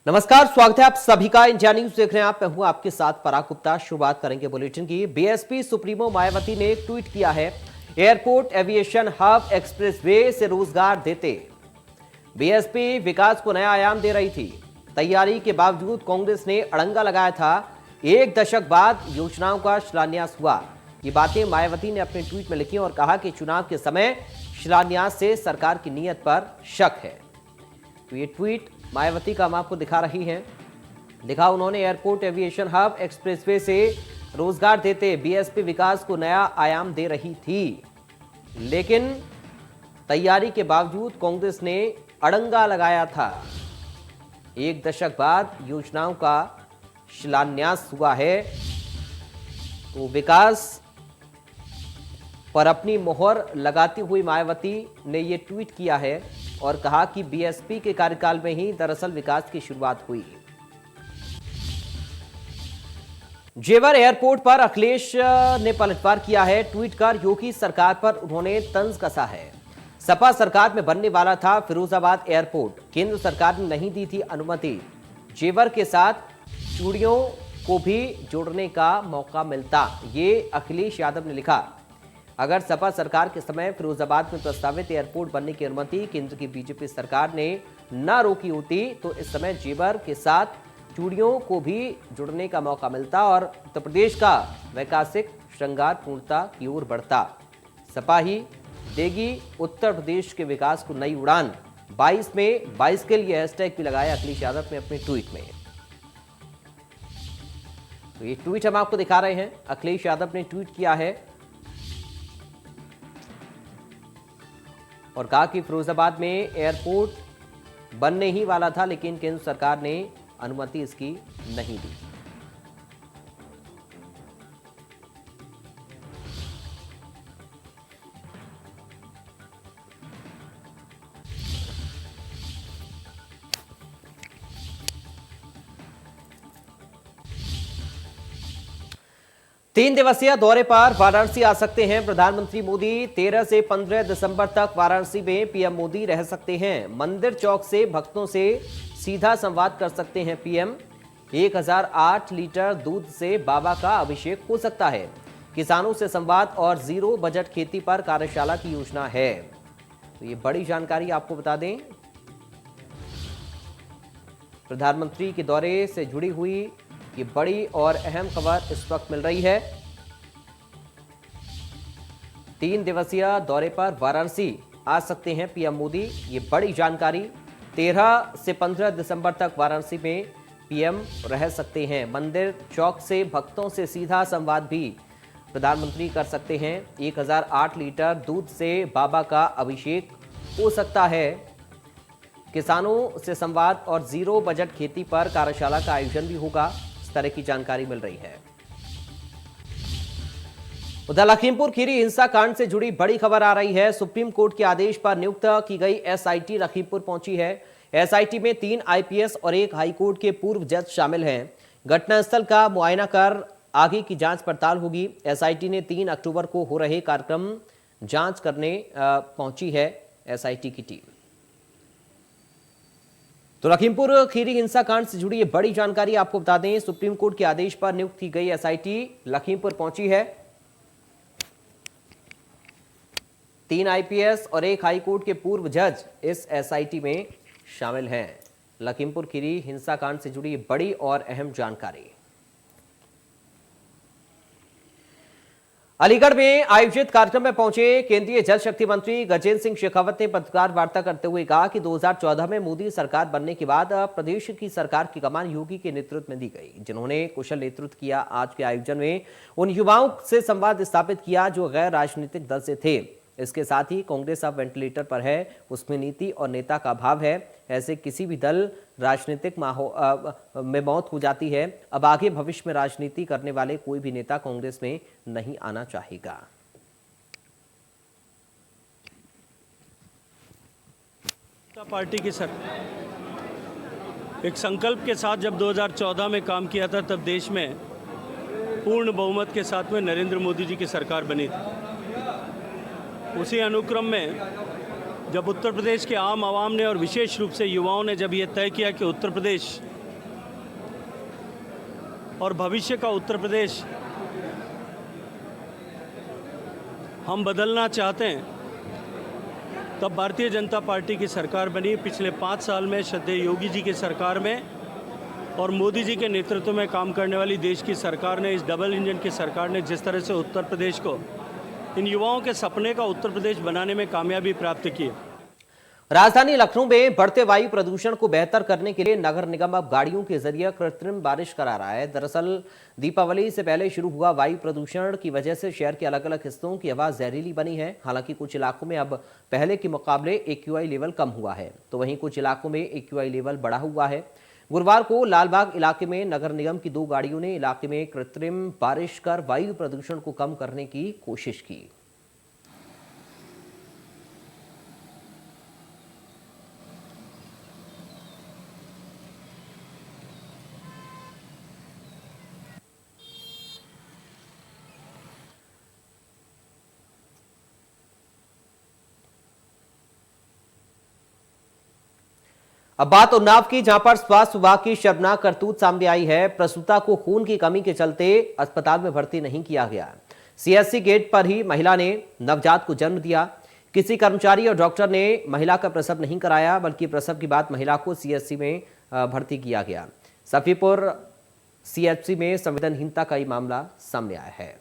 नमस्कार, स्वागत है आप सभी का। इंडिया न्यूज देख रहे हैं आप। मैं हूं आपके साथ पराग गुप्ता। शुरुआत करेंगे बुलेटिन की। बीएसपी सुप्रीमो मायावती ने एक ट्वीट किया है, एयरपोर्ट एविएशन हब एक्सप्रेसवे से रोजगार देते। बीएसपी विकास को नया आयाम दे रही थी। तैयारी के बावजूद कांग्रेस ने अड़ंगा लगाया था। एक दशक बाद योजनाओं का शिलान्यास हुआ। ये बातें मायावती ने अपने ट्वीट में लिखी और कहा कि चुनाव के समय शिलान्यास से सरकार की नीयत पर शक है। तो ये ट्वीट मायावती का हम आपको दिखा रही हैं। लिखा उन्होंने, एयरपोर्ट एविएशन हब एक्सप्रेसवे से रोजगार देते बीएसपी विकास को नया आयाम दे रही थी, लेकिन तैयारी के बावजूद कांग्रेस ने अड़ंगा लगाया था। एक दशक बाद योजनाओं का शिलान्यास हुआ है। तो विकास पर अपनी मोहर लगाती हुई मायावती ने यह ट्वीट किया है और कहा कि बीएसपी के कार्यकाल में ही दरअसल विकास की शुरुआत हुई। जेवर एयरपोर्ट पर अखिलेश ने पलटवार किया है। ट्वीट कर योगी सरकार पर उन्होंने तंज कसा है। सपा सरकार में बनने वाला था फिरोजाबाद एयरपोर्ट, केंद्र सरकार ने नहीं दी थी अनुमति। जेवर के साथ चूड़ियों को भी जोड़ने का मौका मिलता, ये अखिलेश यादव ने लिखा। अगर सपा सरकार के समय फिरोजाबाद में प्रस्तावित एयरपोर्ट बनने की अनुमति केंद्र की बीजेपी सरकार ने न रोकी होती तो इस समय जेवर के साथ चूड़ियों को भी जुड़ने का मौका मिलता और उत्तर प्रदेश का वैकासिक श्रृंगार पूर्णता की ओर बढ़ता। सपा ही देगी उत्तर प्रदेश के विकास को नई उड़ान। 22 में 22 के लिए हैशटैग भी लगाया अखिलेश यादव ने अपने ट्वीट में। तो ये ट्वीट हम आपको दिखा रहे हैं। अखिलेश यादव ने ट्वीट किया है और कहा कि फिरोजाबाद में एयरपोर्ट बनने ही वाला था, लेकिन केंद्र सरकार ने अनुमति इसकी नहीं दी। तीन दिवसीय दौरे पर वाराणसी आ सकते हैं प्रधानमंत्री मोदी। 13 से 15 दिसंबर तक वाराणसी में पीएम मोदी रह सकते हैं। मंदिर चौक से भक्तों से सीधा संवाद कर सकते हैं पीएम। 1008 लीटर दूध से बाबा का अभिषेक हो सकता है। किसानों से संवाद और जीरो बजट खेती पर कार्यशाला की योजना है। तो ये बड़ी जानकारी आपको बता दें। प्रधानमंत्री के दौरे से जुड़ी हुई ये बड़ी और अहम खबर इस वक्त मिल रही है। 3 दिवसीय दौरे पर वाराणसी आ सकते हैं पीएम मोदी। ये बड़ी जानकारी। 13 से 15 दिसंबर तक वाराणसी में पीएम रह सकते हैं। मंदिर चौक से भक्तों से सीधा संवाद भी प्रधानमंत्री कर सकते हैं। 1008 लीटर दूध से बाबा का अभिषेक हो सकता है। किसानों से संवाद और जीरो बजट खेती पर कार्यशाला का आयोजन भी होगा। तरह की जानकारी मिल रही है। उधर लखीमपुर खीरी हिंसा कांड से जुड़ी बड़ी खबर आ रही है। सुप्रीम कोर्ट के आदेश पर नियुक्त की गई एसआईटी लखीमपुर पहुंची है। एसआईटी में 3 आईपीएस और 1 हाईकोर्ट के पूर्व जज शामिल हैं। घटनास्थल का मुआयना कर आगे की जांच पड़ताल होगी। एसआईटी ने 3 अक्टूबर को हो रहे कार्यक्रम जांच करने पहुंची है एसआईटी की टीम। तो लखीमपुर खीरी हिंसा कांड से जुड़ी ये बड़ी जानकारी आपको बता दें। सुप्रीम कोर्ट के आदेश पर नियुक्त की गई एसआईटी लखीमपुर पहुंची है। 3 आईपीएस और 1 हाईकोर्ट के पूर्व जज इस एसआईटी में शामिल हैं। लखीमपुर खीरी हिंसा कांड से जुड़ी बड़ी और अहम जानकारी। अलीगढ़ में आयोजित कार्यक्रम में पहुंचे केंद्रीय जल शक्ति मंत्री गजेंद्र सिंह शेखावत ने पत्रकार वार्ता करते हुए कहा कि 2014 में मोदी सरकार बनने के बाद प्रदेश की सरकार की कमान योगी के नेतृत्व में दी गई, जिन्होंने कुशल नेतृत्व किया। आज के आयोजन में उन युवाओं से संवाद स्थापित किया जो गैर राजनीतिक दल से थे। इसके साथ ही कांग्रेस अब वेंटिलेटर पर है, उसमें नीति और नेता का अभाव है। ऐसे किसी भी दल राजनीतिक में मौत हो जाती है। अब आगे भविष्य में राजनीति करने वाले कोई भी नेता कांग्रेस में नहीं आना चाहेगा। पार्टी की सर एक संकल्प के साथ जब 2014 में काम किया था, तब देश में पूर्ण बहुमत के साथ में नरेंद्र मोदी जी की सरकार बनी थी। उसी अनुक्रम में जब उत्तर प्रदेश के आम आवाम ने और विशेष रूप से युवाओं ने जब ये तय किया कि उत्तर प्रदेश और भविष्य का उत्तर प्रदेश हम बदलना चाहते हैं, तब भारतीय जनता पार्टी की सरकार बनी। पिछले 5 साल में श्रद्धेय योगी जी की सरकार में और मोदी जी के नेतृत्व में काम करने वाली देश की सरकार ने, इस डबल इंजन की सरकार ने जिस तरह से उत्तर प्रदेश को, इन युवाओं के सपने का उत्तर प्रदेश बनाने में कामयाबी प्राप्त की। राजधानी लखनऊ में बढ़ते वायु प्रदूषण को बेहतर करने के लिए नगर निगम अब गाड़ियों के जरिए कृत्रिम बारिश करा रहा है। दरअसल दीपावली से पहले शुरू हुआ वायु प्रदूषण की वजह से शहर के अलग अलग हिस्सों की हवा जहरीली बनी है। हालांकि कुछ इलाकों में अब पहले के मुकाबले AQI लेवल कम हुआ है, तो वहीं कुछ इलाकों में AQI लेवल बढ़ा हुआ है। गुरुवार को लालबाग इलाके में नगर निगम की 2 गाड़ियों ने इलाके में कृत्रिम बारिश कर वायु प्रदूषण को कम करने की कोशिश की। अब बात उन्नाव की, जहां पर स्वास्थ्य विभाग की शर्मनाक करतूत सामने आई है। प्रसूता को खून की कमी के चलते अस्पताल में भर्ती नहीं किया गया। CSC गेट पर ही महिला ने नवजात को जन्म दिया। किसी कर्मचारी और डॉक्टर ने महिला का प्रसव नहीं कराया, बल्कि प्रसव के बाद महिला को CSC में भर्ती किया गया। सफीपुर CHC में संवेदनहीनता का ये मामला सामने आया है।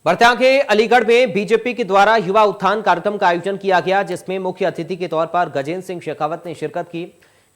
बढ़ते आगे, अलीगढ़ में बीजेपी के द्वारा युवा उत्थान कार्यक्रम का आयोजन किया गया, जिसमें मुख्य अतिथि के तौर पर गजेंद्र सिंह शेखावत ने शिरकत की।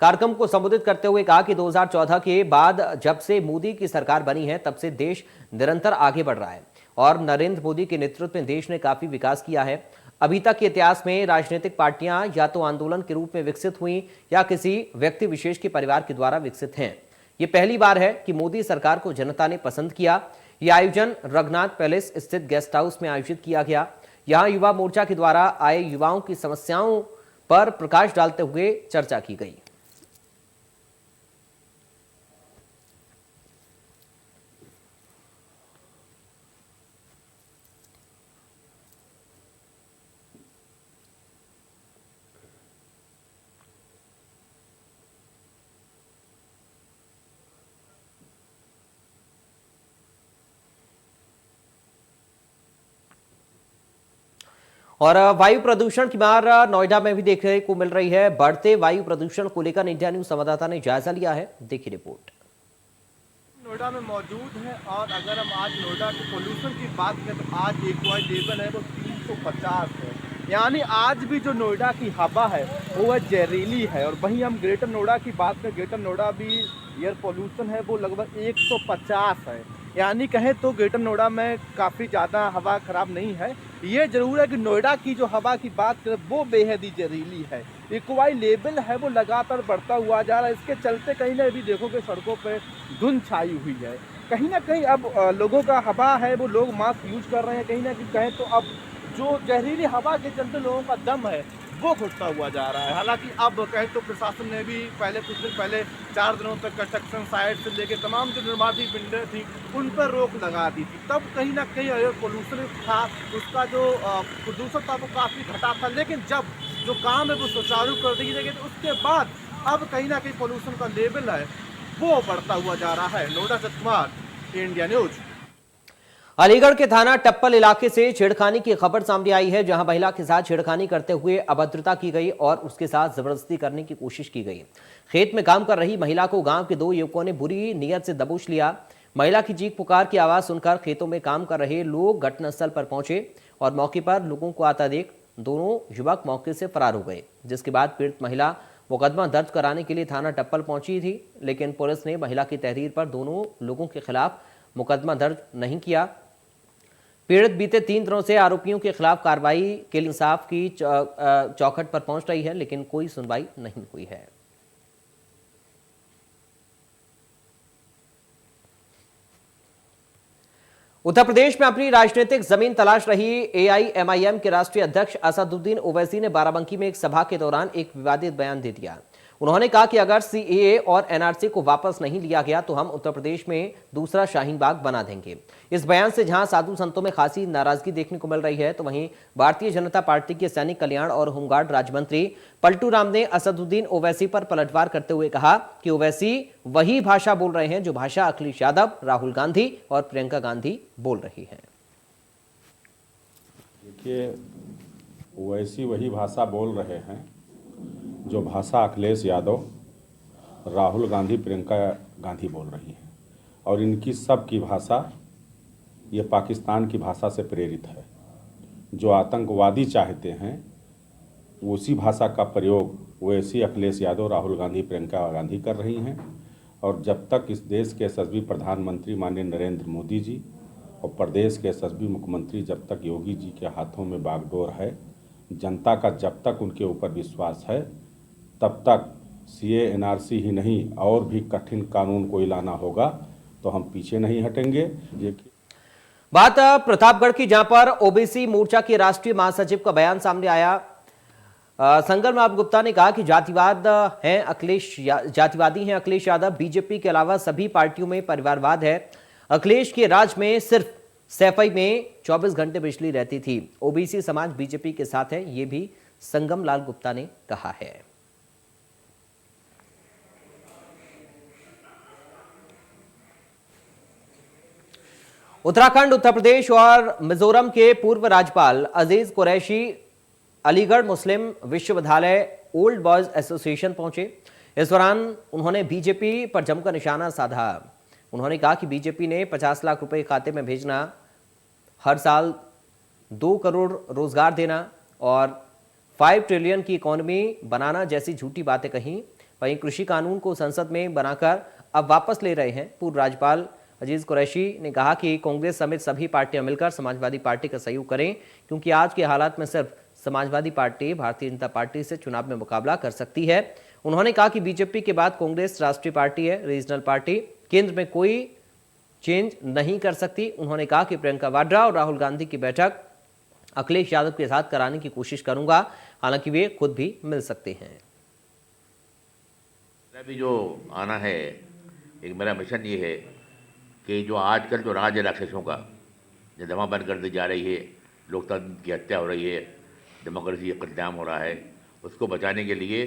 कार्यक्रम को संबोधित करते हुए कहा कि 2014 के बाद जब से मोदी की सरकार बनी है, तब से देश निरंतर आगे बढ़ रहा है और नरेंद्र मोदी के नेतृत्व में देश ने काफी विकास किया है। अभी तक के इतिहास में राजनीतिक पार्टियां या तो आंदोलन के रूप में विकसित हुई या किसी व्यक्ति विशेष के परिवार के द्वारा विकसित हैं। ये पहली बार है कि मोदी सरकार को जनता ने पसंद किया। यह आयोजन रघुनाथ पैलेस स्थित गेस्ट हाउस में आयोजित किया गया। यहां युवा मोर्चा के द्वारा आए युवाओं की समस्याओं पर प्रकाश डालते हुए चर्चा की गई। और वायु प्रदूषण की मार नोएडा में भी देखने को मिल रही है। बढ़ते वायु प्रदूषण को लेकर इंडिया न्यूज संवाददाता ने जायजा लिया है, देखिए रिपोर्ट। नोएडा में मौजूद है और अगर हम आज नोएडा के पोल्यूशन की बात करें तो आज AQI लेवल है वो 350 है। यानी आज भी जो नोएडा की हवा है वो है जहरीली है। और वहीं हम ग्रेटर नोएडा की बात करें, ग्रेटर नोएडा भी एयर पोल्यूशन है वो लगभग 150 है। यानी कहें तो ग्रेटर नोएडा में काफ़ी ज़्यादा हवा खराब नहीं है। ये जरूर है कि नोएडा की जो हवा की बात करें वो बेहद ही जहरीली है। AQI लेवल है वो लगातार बढ़ता हुआ जा रहा है। इसके चलते कहीं ना भी देखो कि सड़कों पे धुंध छाई हुई है। कहीं ना कहीं अब लोगों का हवा है वो लोग मास्क यूज कर रहे हैं। कहीं ना कहीं कहें तो अब जो जहरीली हवा के चलते लोगों का दम है वो घुटता हुआ जा रहा है। हालांकि अब कहें तो प्रशासन ने भी कुछ दिन पहले 4 दिनों तक कंस्ट्रक्शन साइट से लेकर तमाम जो निर्माणी बिल्डर थी उन पर रोक लगा दी थी। तब कहीं ना कहीं एयर पोल्यूशन था, उसका जो प्रदूषण था वो काफ़ी घटा था। लेकिन जब जो काम है वो सुचारू कर दी गई तो उसके बाद अब कहीं ना कहीं पोल्यूशन का लेवल है वो बढ़ता हुआ जा रहा है। नोएडा से कुमार, इंडिया न्यूज। अलीगढ़ के थाना टप्पल इलाके से छेड़खानी की खबर सामने आई है, जहां महिला के साथ छेड़खानी करते हुए अभद्रता की गई और उसके साथ जबरदस्ती करने की कोशिश की गई। खेत में काम कर रही महिला को गांव के 2 युवकों ने बुरी नीयत से दबोच लिया। महिला की चीख पुकार की आवाज सुनकर खेतों में काम कर रहे लोग घटनास्थल पर पहुंचे और मौके पर लोगों को आता देख दोनों युवक मौके से फरार हो गए, जिसके बाद पीड़ित महिला मुकदमा दर्ज कराने के लिए थाना टप्पल पहुंची थी। लेकिन पुलिस ने महिला की तहरीर पर दोनों लोगों के खिलाफ मुकदमा दर्ज नहीं किया। पीड़ित बीते 3 दिनों से आरोपियों के खिलाफ कार्रवाई के लिए इंसाफ की चौखट पर पहुंच रही है, लेकिन कोई सुनवाई नहीं हुई है। उत्तर प्रदेश में अपनी राजनीतिक जमीन तलाश रही एआईएमआईएम के राष्ट्रीय अध्यक्ष असदुद्दीन ओवैसी ने बाराबंकी में एक सभा के दौरान एक विवादित बयान दे दिया। उन्होंने कहा कि अगर सीएए और एनआरसी को वापस नहीं लिया गया तो हम उत्तर प्रदेश में दूसरा शाहीन बाग बना देंगे। इस बयान से जहां साधु संतों में खासी नाराजगी देखने को मिल रही है, तो वहीं भारतीय जनता पार्टी के सैनिक कल्याण और होमगार्ड राज्य मंत्री पलटू राम ने असदुद्दीन ओवैसी पर पलटवार करते हुए कहा कि ओवैसी वही भाषा बोल रहे हैं जो भाषा अखिलेश यादव, राहुल गांधी और प्रियंका गांधी बोल रही हैं। देखिए, ओवैसी वही भाषा बोल रहे हैं जो भाषा अखिलेश यादव, राहुल गांधी, प्रियंका गांधी बोल रही है, और इनकी सब की भाषा ये पाकिस्तान की भाषा से प्रेरित है। जो आतंकवादी चाहते हैं उसी भाषा का प्रयोग वैसी अखिलेश यादव, राहुल गांधी, प्रियंका गांधी कर रही हैं। और जब तक इस देश के यशस्वी प्रधानमंत्री माननीय नरेंद्र मोदी जी और प्रदेश के यशस्वी मुख्यमंत्री जब तक योगी जी के हाथों में बागडोर है, जनता का जब तक उनके ऊपर विश्वास है, तब तक सीए एनआरसी ही नहीं और भी कठिन कानून कोई लाना होगा तो हम पीछे नहीं हटेंगे। बात प्रतापगढ़ की, जहां पर ओबीसी मोर्चा के राष्ट्रीय महासचिव का बयान सामने आया। संगम गुप्ता ने कहा कि जातिवादी हैं अखिलेश यादव, बीजेपी के अलावा सभी पार्टियों में परिवारवाद है। अखिलेश के राज में सिर्फ सैफई में 24 घंटे बिजली रहती थी। ओबीसी समाज बीजेपी के साथ है, ये भी संगम लाल गुप्ता ने कहा है। उत्तराखंड, उत्तर प्रदेश और मिजोरम के पूर्व राज्यपाल अजीज कुरैशी अलीगढ़ मुस्लिम विश्वविद्यालय ओल्ड बॉयज एसोसिएशन पहुंचे। इस दौरान उन्होंने बीजेपी पर जमकर निशाना साधा। उन्होंने कहा कि बीजेपी ने 50 लाख रुपए खाते में भेजना, हर साल 2 करोड़ रोजगार देना और 5 ट्रिलियन की इकोनॉमी बनाना जैसी झूठी बातें कहीं। वहीं कृषि कानून को संसद में बनाकर अब वापस ले रहे हैं। पूर्व राज्यपाल अजीज कुरैशी ने कहा कि कांग्रेस समेत सभी पार्टियां मिलकर समाजवादी पार्टी का सहयोग करें, क्योंकि आज के हालात में सिर्फ समाजवादी पार्टी भारतीय जनता पार्टी से चुनाव में मुकाबला कर सकती है। उन्होंने कहा कि बीजेपी के बाद कांग्रेस राष्ट्रीय पार्टी है, रीजनल पार्टी, केंद्र में कोई चेंज नहीं कर सकती। उन्होंने कहा कि प्रियंका वाड्रा और राहुल गांधी की बैठक अखिलेश यादव के साथ कराने की कोशिश करूंगा, हालांकि वे खुद भी मिल सकते हैं। अभी जो आना है, एक मेरा मिशन ये है कि जो आजकल जो राज राक्षसों का जो दमा बंद कर दी जा रही है, लोकतंत्र की हत्या हो रही है, डेमोक्रेसी का कत्लेआम हो रहा है, उसको बचाने के लिए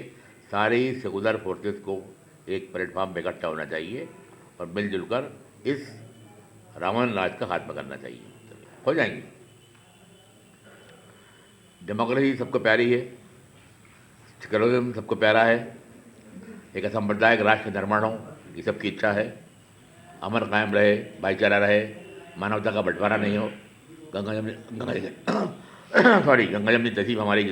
सारी सेकुलर फोर्सेस को एक प्लेटफॉर्म पर इकट्ठा होना चाहिए और मिलजुल कर इस रावण राज का हाथ पकड़ना चाहिए। हो जाएंगे। डेमोक्रेसी सबको प्यारी है, सेकुलरिज्म सबको प्यारा है, एक सांप्रदायिक राष्ट्र का निर्माण हो, ये सबकी इच्छा है। अमर कायम रहे, भाईचारा रहे, मानवता का बंटवारा नहीं हो, गंगा जमनी तहजीब हमारी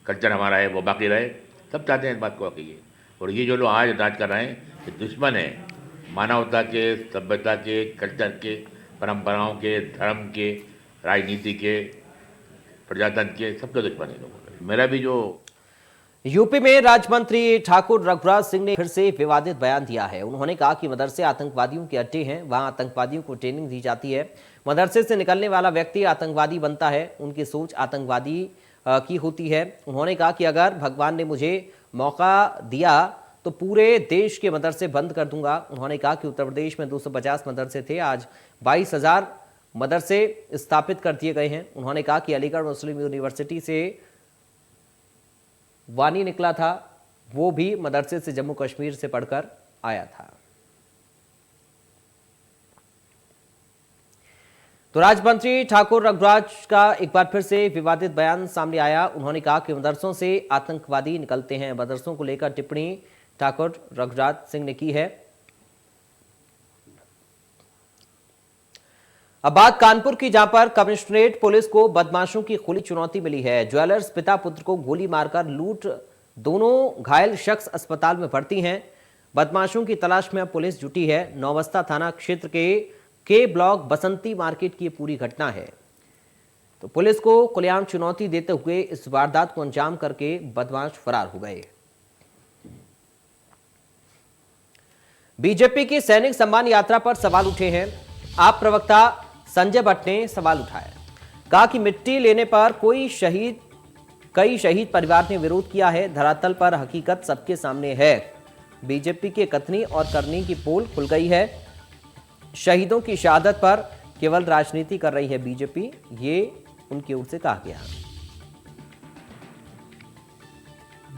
कल्चर हमारा है वो बाकी रहे। सब चाहते हैं इस बात को कहिए। और ये जो लोग आज राज कर रहे हैं ये दुश्मन है मानवता के, सभ्यता के, कल्चर के, परंपराओं के, धर्म के, राजनीति के, प्रजातंत्र के, सबके दुश्मन है लोगों। मेरा भी जो यूपी में राज्य मंत्री ठाकुर रघुराज सिंह ने फिर से विवादित बयान दिया है। उन्होंने कहा कि मदरसे आतंकवादियों के अड्डे हैं, वहां आतंकवादियों को ट्रेनिंग दी जाती है। मदरसे से निकलने वाला व्यक्ति आतंकवादी बनता है, उनकी सोच आतंकवादी की होती है। उन्होंने कहा कि अगर भगवान ने मुझे मौका दिया तो पूरे देश के मदरसे बंद कर दूंगा। उन्होंने कहा कि उत्तर प्रदेश में 250 मदरसे थे, आज 22,000 मदरसे स्थापित कर दिए गए हैं। उन्होंने कहा कि अलीगढ़ मुस्लिम यूनिवर्सिटी से वानी निकला था, वो भी मदरसे से जम्मू कश्मीर से पढ़कर आया था। तो राज्य मंत्री ठाकुर रघुराज का एक बार फिर से विवादित बयान सामने आया। उन्होंने कहा कि मदरसों से आतंकवादी निकलते हैं। मदरसों को लेकर टिप्पणी ठाकुर रघुराज सिंह ने की है। अब बात कानपुर की, जहां पर कमिश्नरेट पुलिस को बदमाशों की खुली चुनौती मिली है। ज्वेलर्स पिता पुत्र को गोली मारकर लूट, दोनों घायल शख्स अस्पताल में भर्ती हैं। बदमाशों की तलाश में अब पुलिस जुटी है। नौवस्ता थाना क्षेत्र के ब्लॉक बसंती मार्केट की पूरी घटना है। तो पुलिस को खुलेआम चुनौती देते हुए इस वारदात को अंजाम करके बदमाश फरार हो गए। बीजेपी की सैनिक सम्मान यात्रा पर सवाल उठे हैं। आप प्रवक्ता संजय भट्ट ने सवाल उठाया। कहा कि मिट्टी लेने पर कई शहीद परिवार ने विरोध किया है। धरातल पर हकीकत सबके सामने है। बीजेपी के कथनी और करनी की पोल खुल गई है। शहीदों की शहादत पर केवल राजनीति कर रही है बीजेपी, ये उनकी ओर से कहा गया।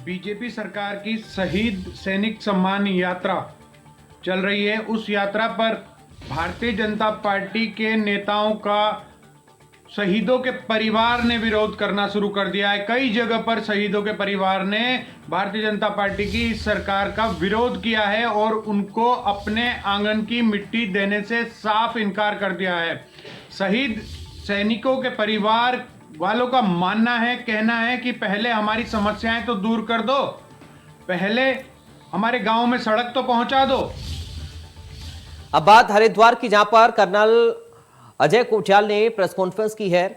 बीजेपी सरकार की शहीद सैनिक सम्मान यात्रा चल रही है। उस यात्रा पर भारतीय जनता पार्टी के नेताओं का शहीदों के परिवार ने विरोध करना शुरू कर दिया है। कई जगह पर शहीदों के परिवार ने भारतीय जनता पार्टी की इस सरकार का विरोध किया है और उनको अपने आंगन की मिट्टी देने से साफ इनकार कर दिया है। शहीद सैनिकों के परिवार वालों का मानना है, कहना है कि पहले हमारी समस्याएं तो दूर कर दो, पहले हमारे गांव में सड़क तो पहुंचा दो। अब बात हरिद्वार की, जहां पर कर्नल अजय कोठियाल ने प्रेस कॉन्फ्रेंस की है।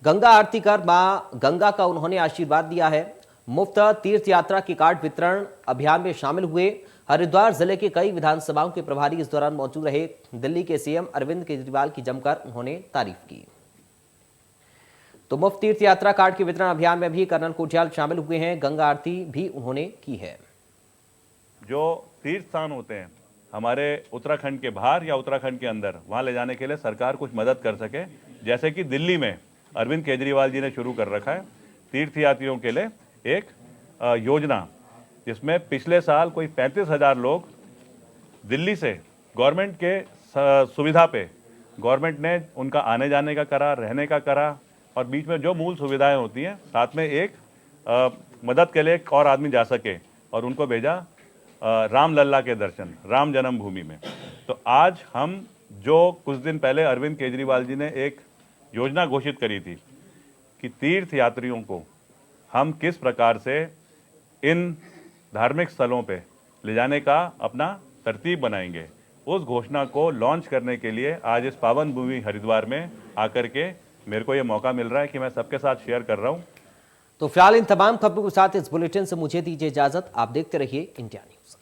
गंगा आरती कर मां गंगा का उन्होंने आशीर्वाद दिया है। मुफ्त तीर्थ यात्रा के कार्ड वितरण अभियान में शामिल हुए। हरिद्वार जिले के कई विधानसभाओं के प्रभारी इस दौरान मौजूद रहे। दिल्ली के सीएम अरविंद केजरीवाल की जमकर उन्होंने तारीफ की। तो मुफ्त तीर्थ यात्रा कार्ड के वितरण अभियान में भी कर्नल कोठियाल शामिल हुए हैं। गंगा आरती भी उन्होंने की है। जो तीर्थ स्थान होते हैं हमारे उत्तराखंड के बाहर या उत्तराखंड के अंदर, वहाँ ले जाने के लिए सरकार कुछ मदद कर सके, जैसे कि दिल्ली में अरविंद केजरीवाल जी ने शुरू कर रखा है तीर्थयात्रियों के लिए एक योजना, जिसमें पिछले साल कोई 35,000 लोग दिल्ली से गवर्नमेंट के सुविधा पे गवर्नमेंट ने उनका आने जाने का करा, रहने का करा, और बीच में जो मूल सुविधाएं होती हैं साथ में एक मदद के लिए एक और आदमी जा सके, और उनको भेजा रामलल्ला के दर्शन, राम जन्मभूमि में। तो आज हम जो कुछ दिन पहले अरविंद केजरीवाल जी ने एक योजना घोषित करी थी कि तीर्थ यात्रियों को हम किस प्रकार से इन धार्मिक स्थलों पे ले जाने का अपना तरतीब बनाएंगे, उस घोषणा को लॉन्च करने के लिए आज इस पावन भूमि हरिद्वार में आकर के मेरे को ये मौका मिल रहा है कि मैं सबके साथ शेयर कर रहा हूँ। तो फिलहाल इन तमाम खबरों के साथ इस बुलेटिन से मुझे दीजिए इजाजत। आप देखते रहिए इंडिया न्यूज।